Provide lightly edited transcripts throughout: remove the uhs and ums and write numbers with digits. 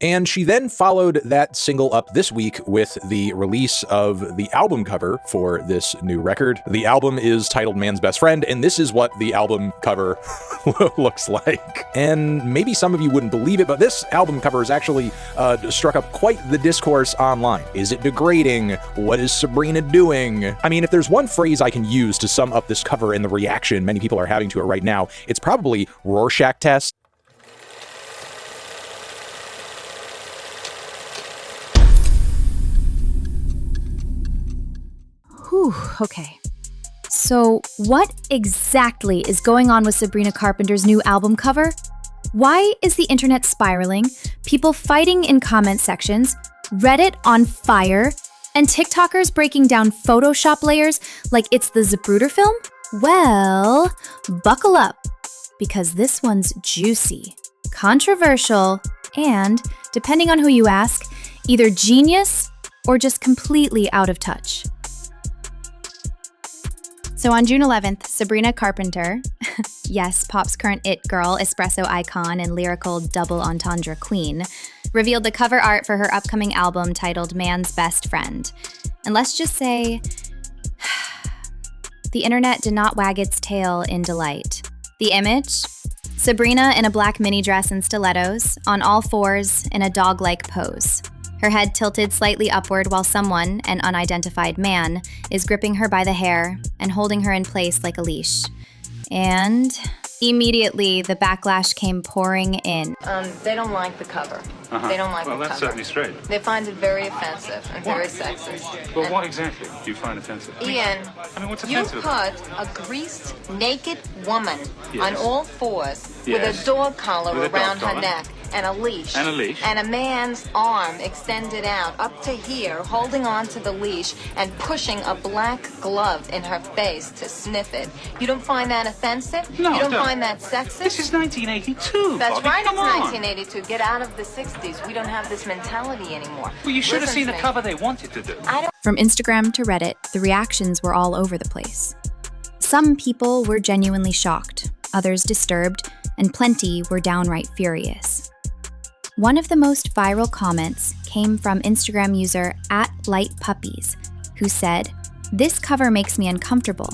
And she then followed that single up this week with the release of the album cover for this new record. The album is titled Man's Best Friend, and this is what the album cover looks like. And maybe some of you wouldn't believe it, but this album cover has actually struck up quite the discourse online. Is it degrading? What is Sabrina doing? I mean, if there's one phrase I can use to sum up this cover and the reaction many people are having to it right now, it's probably Rorschach test. Whew, okay. So what exactly is going on with Sabrina Carpenter's new album cover? Why is the internet spiraling, people fighting in comment sections, Reddit on fire, and TikTokers breaking down Photoshop layers like it's the Zapruder film? Well, buckle up, because this one's juicy, controversial, and, depending on who you ask, either genius or just completely out of touch. So on June 11th, Sabrina Carpenter, yes, pop's current it girl, espresso icon, and lyrical double entendre queen, revealed the cover art for her upcoming album titled Man's Best Friend. And let's just say, the internet did not wag its tail in delight. The image? Sabrina in a black mini dress and stilettos, on all fours in a dog-like pose. Her head tilted slightly upward while someone, an unidentified man, is gripping her by the hair and holding her in place like a leash. And immediately, the backlash came pouring in. They don't like the cover. They don't like the cover. Well, that's certainly straight. They find it very offensive and very sexist. Well, what exactly do you find offensive? Ian, what's you offensive? put a greased, naked woman Yes. on all fours with Yes. a dog collar With a dog around her collar. neck and a leash. And a leash. And a man's arm extended out up to here, holding on to the leash and pushing a black glove in her face to sniff it. You don't find that offensive? No, You don't don't. find that sexist? This is 1982, That's Bobby. right, Come it's on. 1982. Get out of the 60s. We don't have this mentality anymore. Well, you should have Listen seen to the me. cover they wanted to do. I don't From Instagram to Reddit, the reactions were all over the place. Some people were genuinely shocked, others disturbed, and plenty were downright furious. One of the most viral comments came from Instagram user @lightpuppies, who said, "This cover makes me uncomfortable.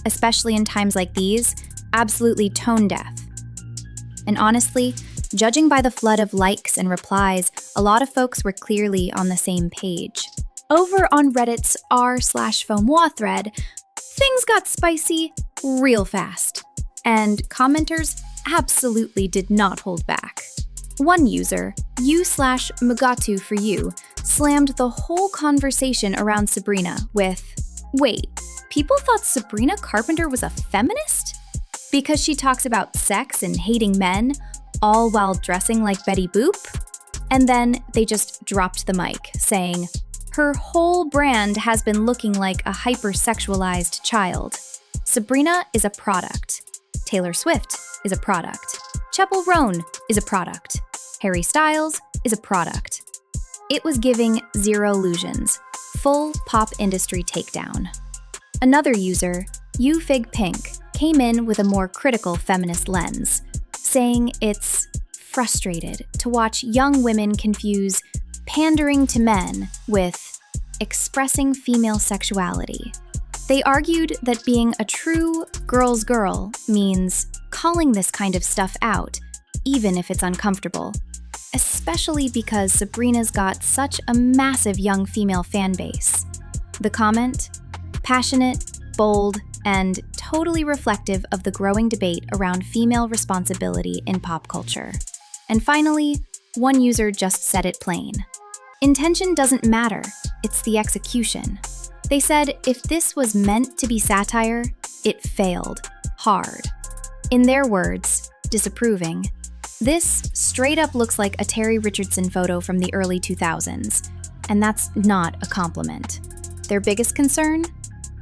Especially in times like these, absolutely tone deaf." And honestly, judging by the flood of likes and replies, a lot of folks were clearly on the same page. Over on Reddit's r/FOMOI thread, things got spicy real fast, and commenters absolutely did not hold back. One user, u/Mugatu for you, slammed the whole conversation around Sabrina with, "Wait, people thought Sabrina Carpenter was a feminist? Because she talks about sex and hating men, all while dressing like Betty Boop?" And then they just dropped the mic, saying, "Her whole brand has been looking like a hypersexualized child. Sabrina is a product. Taylor Swift is a product. Chapel Roan is a product. Harry Styles is a product." It was giving zero illusions, full pop industry takedown. Another user, YouFigPink, came in with a more critical feminist lens, saying it's frustrated to watch young women confuse pandering to men with expressing female sexuality. They argued that being a true girl's girl means calling this kind of stuff out, even if it's uncomfortable, especially because Sabrina's got such a massive young female fan base. The comment? Passionate, bold, and totally reflective of the growing debate around female responsibility in pop culture. And finally, one user just said it plain. Intention doesn't matter, it's the execution. They said if this was meant to be satire, it failed, hard. In their words, disapproving, "This straight up looks like a Terry Richardson photo from the early 2000s, and that's not a compliment." Their biggest concern?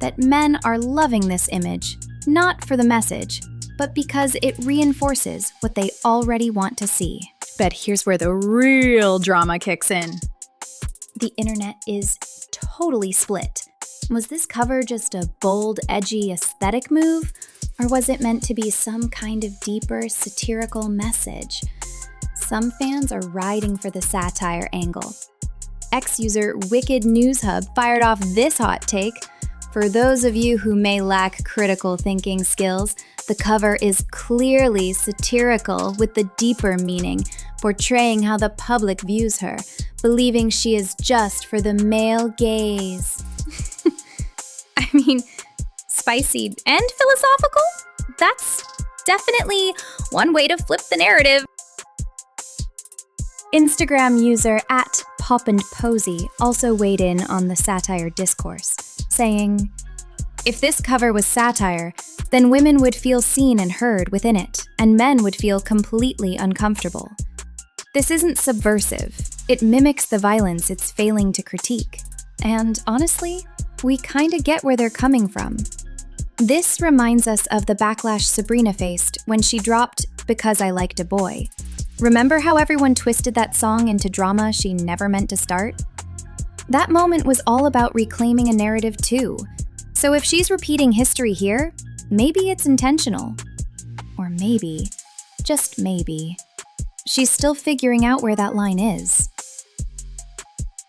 That men are loving this image, not for the message, but because it reinforces what they already want to see. But here's where the real drama kicks in. The internet is totally split. Was this cover just a bold, edgy aesthetic move? Or was it meant to be some kind of deeper satirical message? some fans are riding for the satire angle. Ex-user Wicked News Hub fired off this hot take. For those of you who may lack critical thinking skills, the cover is clearly satirical with the deeper meaning, portraying how the public views her, believing she is just for the male gaze. I mean, spicy and philosophical? That's definitely one way to flip the narrative. Instagram user @PopandPosy also weighed in on the satire discourse, saying, "If this cover was satire, then women would feel seen and heard within it, and men would feel completely uncomfortable. This isn't subversive. It mimics the violence it's failing to critique. And honestly, we kinda get where they're coming from." This reminds us of the backlash Sabrina faced when she dropped "Because I Liked a Boy." Remember how everyone twisted that song into drama she never meant to start? That moment was all about reclaiming a narrative too. So if she's repeating history here, maybe it's intentional. Or maybe, just maybe, she's still figuring out where that line is.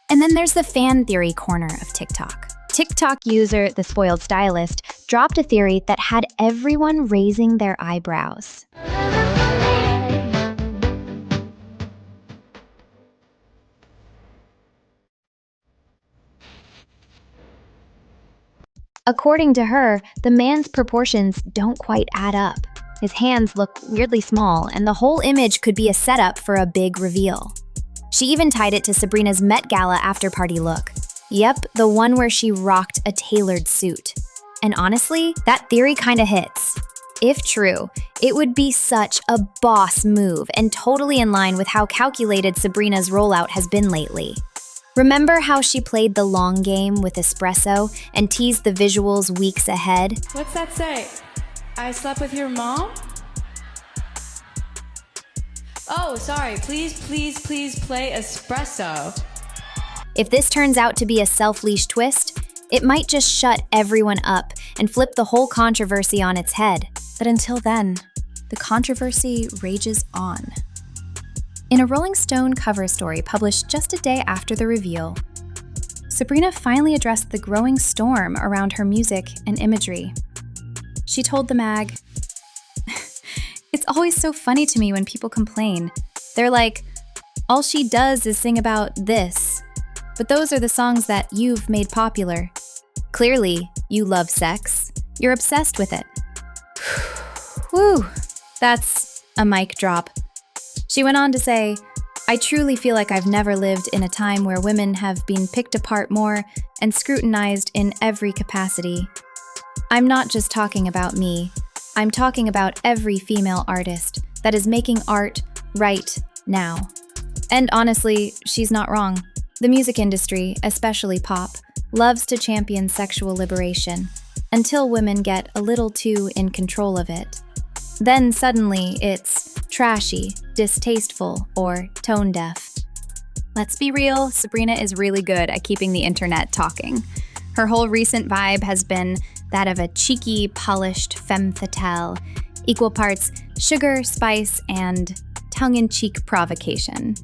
And then there's the fan theory corner of TikTok. TikTok user The Spoiled Stylist dropped a theory that had everyone raising their eyebrows. According to her, the man's proportions don't quite add up. His hands look weirdly small, and the whole image could be a setup for a big reveal. She even tied it to Sabrina's Met Gala after-party look. Yep, the one where she rocked a tailored suit. And honestly, that theory kinda hits. If true, it would be such a boss move and totally in line with how calculated Sabrina's rollout has been lately. Remember how she played the long game with espresso and teased the visuals weeks ahead? What's that say? I slept with your mom? Oh, sorry. Please play espresso. If this turns out to be a self-leash twist, it might just shut everyone up and flip the whole controversy on its head. But until then, the controversy rages on. In a Rolling Stone cover story published just a day after the reveal, Sabrina finally addressed the growing storm around her music and imagery. She told the mag, "It's always so funny to me when people complain. They're like, all she does is sing about this. But those are the songs that you've made popular. Clearly, you love sex. You're obsessed with it." Whew, that's a mic drop. She went on to say, "I truly feel like I've never lived in a time where women have been picked apart more and scrutinized in every capacity. I'm not just talking about me. I'm talking about every female artist that is making art right now." And honestly, she's not wrong. The music industry, especially pop, loves to champion sexual liberation until women get a little too in control of it. Then suddenly it's trashy, distasteful, or tone deaf. Let's be real, Sabrina is really good at keeping the internet talking. Her whole recent vibe has been that of a cheeky, polished femme fatale, equal parts sugar, spice, and tongue-in-cheek provocation.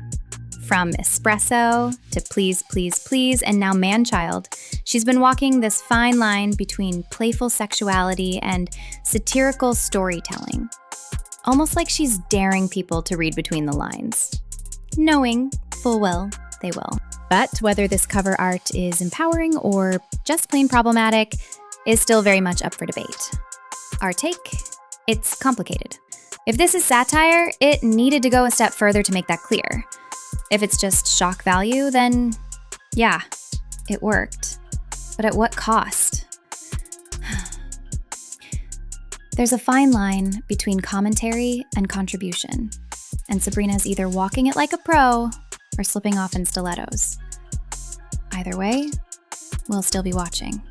From espresso to please, and now man-child, she's been walking this fine line between playful sexuality and satirical storytelling. Almost like she's daring people to read between the lines, knowing full well they will. But whether this cover art is empowering or just plain problematic is still very much up for debate. Our take? It's complicated. If this is satire, it needed to go a step further to make that clear. If it's just shock value, then yeah, it worked. But at what cost? There's a fine line between commentary and contribution, and Sabrina's either walking it like a pro or slipping off in stilettos. Either way, we'll still be watching,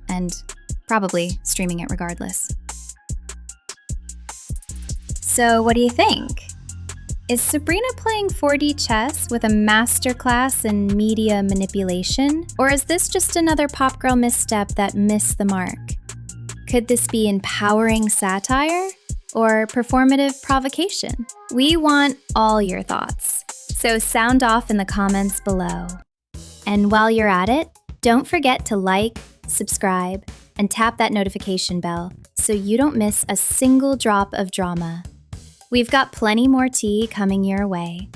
and probably streaming it regardless. So what do you think? Is Sabrina playing 4D chess with a masterclass in media manipulation? Or is this just another pop girl misstep that missed the mark? Could this be empowering satire? or performative provocation? We want all your thoughts, so sound off in the comments below. And while you're at it, don't forget to like, subscribe, and tap that notification bell so you don't miss a single drop of drama. We've got plenty more tea coming your way.